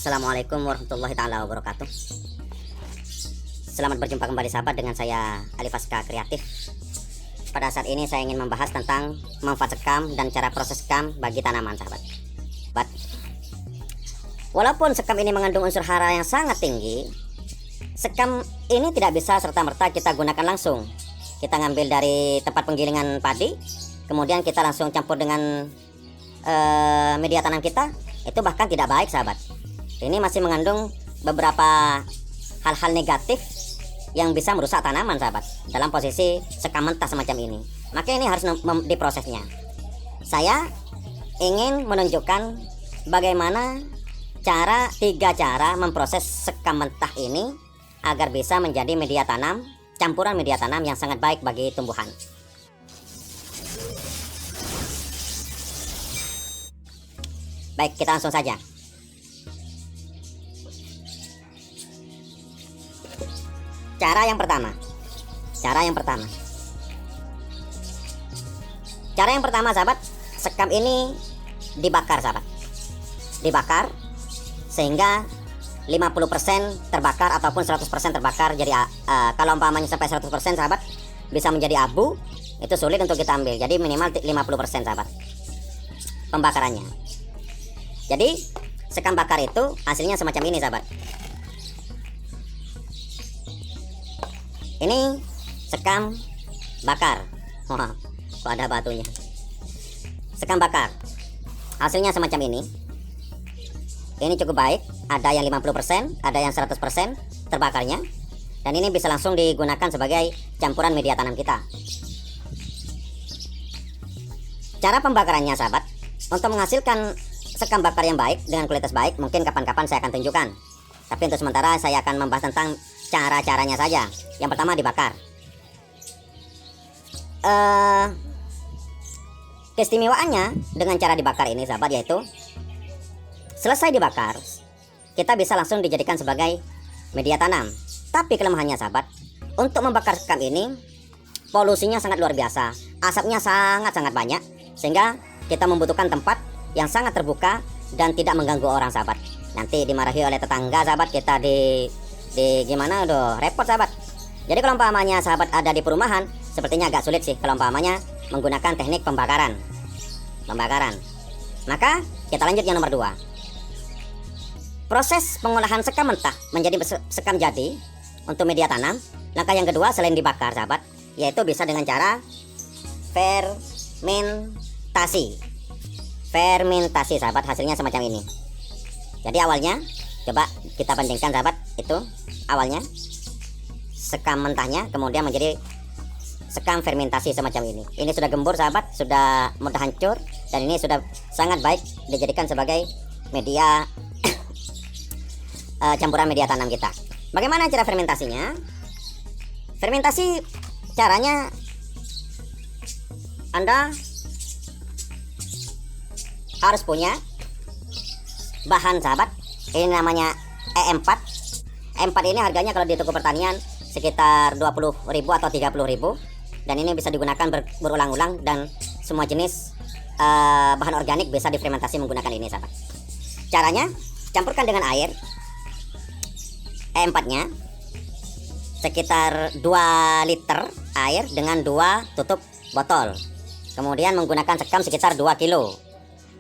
Assalamualaikum warahmatullahi taala wabarakatuh. Selamat berjumpa kembali sahabat dengan saya Alifaska Kreatif. Pada saat ini saya ingin membahas tentang manfaat sekam dan cara proses sekam bagi tanaman sahabat. Walaupun sekam ini mengandung unsur hara yang sangat tinggi, sekam ini tidak bisa serta-merta kita gunakan langsung. Kita ngambil dari tempat penggilingan padi, kemudian kita langsung campur dengan media tanam kita. Itu bahkan tidak baik sahabat. Ini masih mengandung beberapa hal-hal negatif yang bisa merusak tanaman sahabat dalam posisi sekam mentah semacam ini. Maka ini harus diprosesnya. Saya ingin menunjukkan bagaimana tiga cara memproses sekam mentah ini agar bisa menjadi media tanam, campuran media tanam yang sangat baik bagi tumbuhan. Baik, kita langsung saja. Cara yang pertama, sahabat, sekam ini dibakar sahabat. Dibakar sehingga 50% terbakar ataupun 100% terbakar. Jadi kalau umpamanya sampai 100% sahabat bisa menjadi abu, itu sulit untuk kita ambil. Jadi minimal 50% sahabat pembakarannya. Jadi sekam bakar itu hasilnya semacam ini sahabat. Ini sekam bakar. Wah, kok ada batunya. Sekam bakar hasilnya semacam ini. Ini cukup baik. Ada yang 50%, ada yang 100% terbakarnya. Dan ini bisa langsung digunakan sebagai campuran media tanam kita. Cara pembakarannya sahabat, untuk menghasilkan sekam bakar yang baik dengan kualitas baik, mungkin kapan-kapan saya akan tunjukkan. Tapi untuk sementara saya akan membahas tentang cara-caranya saja. Yang pertama dibakar. Keistimewaannya dengan cara dibakar ini sahabat, yaitu selesai dibakar kita bisa langsung dijadikan sebagai media tanam. Tapi kelemahannya sahabat, untuk membakar sekam ini polusinya sangat luar biasa, asapnya sangat-sangat banyak, sehingga kita membutuhkan tempat yang sangat terbuka dan tidak mengganggu orang sahabat. Nanti dimarahi oleh tetangga sahabat, kita di gimana repot sahabat. Jadi kalau umpamanya sahabat ada di perumahan, sepertinya agak sulit sih kalau umpamanya menggunakan teknik pembakaran. Maka kita lanjut yang nomor 2. Proses pengolahan sekam mentah menjadi sekam jadi untuk media tanam. Langkah yang kedua selain dibakar sahabat, yaitu bisa dengan cara fermentasi sahabat. Hasilnya semacam ini. Jadi awalnya coba kita bandingkan sahabat, itu awalnya sekam mentahnya, kemudian menjadi sekam fermentasi semacam ini. Ini sudah gembur sahabat, sudah mudah hancur, dan ini sudah sangat baik dijadikan sebagai media campuran media tanam kita. Bagaimana cara fermentasinya? Fermentasi caranya Anda harus punya bahan sahabat. Ini namanya E4. E4 ini harganya kalau di toko pertanian sekitar 20.000 atau 30.000, dan ini bisa digunakan berulang-ulang, dan semua jenis bahan organik bisa difermentasi menggunakan ini sahabat. Caranya, campurkan dengan air E4 nya sekitar 2 liter air dengan 2 tutup botol. Kemudian menggunakan sekam sekitar 2 kilo.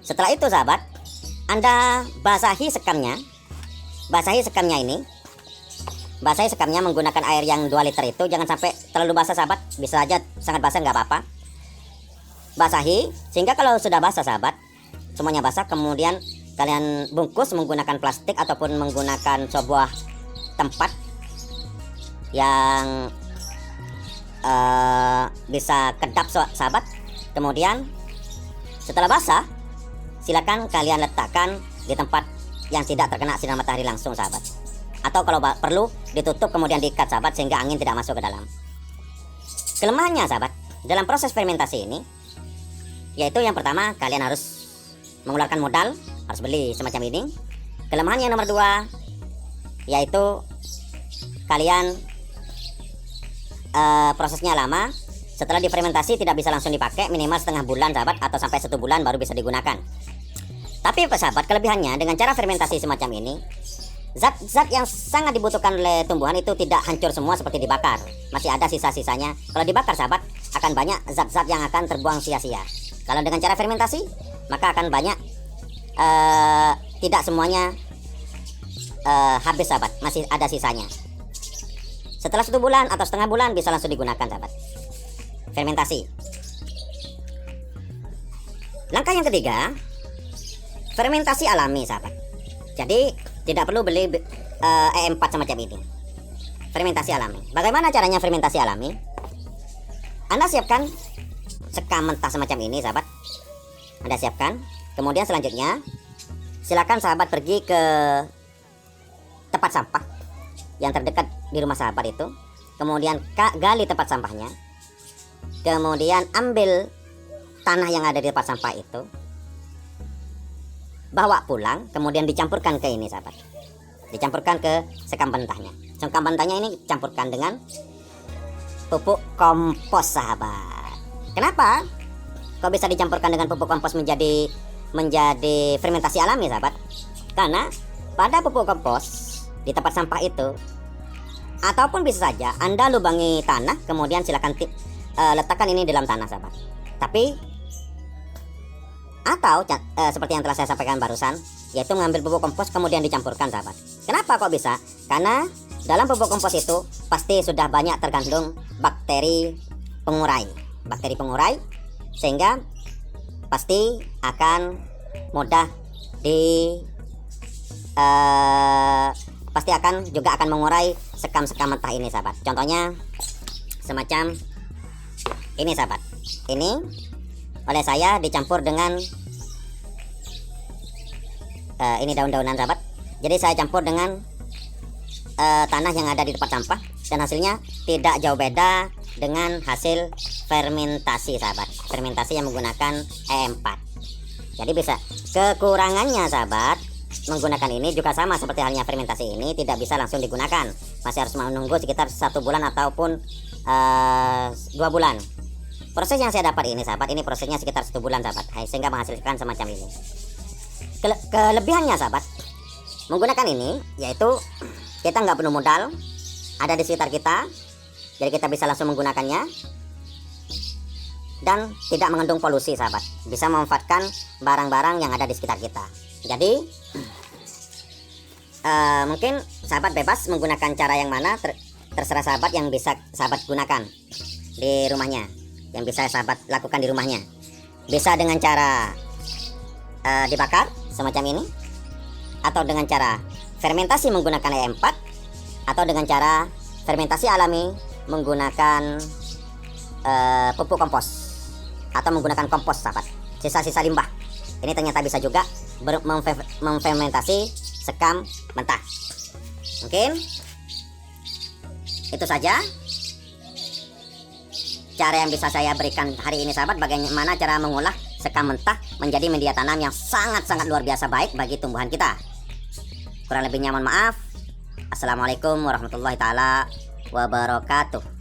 Setelah itu sahabat, Anda basahi sekamnya menggunakan air yang 2 liter itu. Jangan sampai terlalu basah sahabat, bisa saja sangat basah nggak apa-apa. Basahi sehingga kalau sudah basah sahabat, semuanya basah, kemudian kalian bungkus menggunakan plastik ataupun menggunakan sebuah tempat yang bisa kedap sahabat. Kemudian setelah basah, silakan kalian letakkan di tempat yang tidak terkena sinar matahari langsung sahabat, atau kalau perlu ditutup kemudian diikat sahabat sehingga angin tidak masuk ke dalam. Kelemahannya sahabat dalam proses fermentasi ini, yaitu yang pertama, kalian harus mengeluarkan modal, harus beli semacam ini. Kelemahan yang nomor 2 yaitu kalian prosesnya lama. Setelah difermentasi tidak bisa langsung dipakai, minimal setengah bulan sahabat, atau sampai 1 bulan baru bisa digunakan. Tapi sahabat, kelebihannya dengan cara fermentasi semacam ini, zat-zat yang sangat dibutuhkan oleh tumbuhan itu tidak hancur semua seperti dibakar. Masih ada sisa-sisanya. Kalau dibakar sahabat, akan banyak zat-zat yang akan terbuang sia-sia. Kalau dengan cara fermentasi, maka akan banyak tidak semuanya habis sahabat, masih ada sisanya. Setelah 1 bulan atau setengah bulan bisa langsung digunakan sahabat. Fermentasi. Langkah yang ketiga, fermentasi alami sahabat. Jadi tidak perlu beli E4 semacam ini. Fermentasi alami. Bagaimana caranya fermentasi alami? Anda siapkan sekam mentah semacam ini sahabat. Anda siapkan. Kemudian selanjutnya silakan sahabat pergi ke tempat sampah yang terdekat di rumah sahabat itu. Kemudian gali tempat sampahnya. Kemudian ambil tanah yang ada di tempat sampah itu, bawa pulang, kemudian dicampurkan ke ini sahabat. Dicampurkan ke sekam mentahnya. Sekam mentahnya ini campurkan dengan pupuk kompos sahabat. Kenapa kok bisa dicampurkan dengan pupuk kompos menjadi fermentasi alami sahabat? Karena pada pupuk kompos di tempat sampah itu, ataupun bisa saja Anda lubangi tanah, kemudian silakan letakkan ini dalam tanah sahabat. Tapi atau seperti yang telah saya sampaikan barusan, yaitu mengambil pupuk kompos kemudian dicampurkan sahabat. Kenapa kok bisa? Karena dalam pupuk kompos itu pasti sudah banyak terkandung bakteri pengurai. Bakteri pengurai sehingga pasti akan mudah pasti akan juga akan mengurai sekam-sekam mentah ini sahabat. Contohnya semacam ini sahabat. Ini oleh saya dicampur dengan ini daun-daunan sahabat. Jadi saya campur dengan tanah yang ada di tempat sampah, dan hasilnya tidak jauh beda dengan hasil fermentasi sahabat. Fermentasi yang menggunakan E4. Jadi bisa. Kekurangannya sahabat, menggunakan ini juga sama seperti halnya fermentasi ini, tidak bisa langsung digunakan. Masih harus menunggu sekitar 1 bulan ataupun 2 bulan. Proses yang saya dapat ini sahabat, ini prosesnya sekitar 1 bulan sahabat, sehingga menghasilkan semacam ini. Kelebihannya sahabat, menggunakan ini yaitu kita nggak perlu modal, ada di sekitar kita, jadi kita bisa langsung menggunakannya dan tidak mengandung polusi sahabat. Bisa memanfaatkan barang-barang yang ada di sekitar kita. Jadi mungkin sahabat bebas menggunakan cara yang mana, terserah sahabat yang bisa sahabat gunakan di rumahnya, yang bisa sahabat lakukan di rumahnya. Bisa dengan cara dibakar semacam ini, atau dengan cara fermentasi menggunakan E4, atau dengan cara fermentasi alami menggunakan pupuk kompos atau menggunakan kompos sahabat, sisa-sisa limbah. Ini ternyata bisa juga memfermentasi sekam mentah. Mungkin itu saja cara yang bisa saya berikan hari ini sahabat, bagaimana cara mengolah sekam mentah menjadi media tanam yang sangat-sangat luar biasa baik bagi tumbuhan kita. Kurang lebihnya mohon maaf. Assalamualaikum warahmatullahi taala wabarakatuh.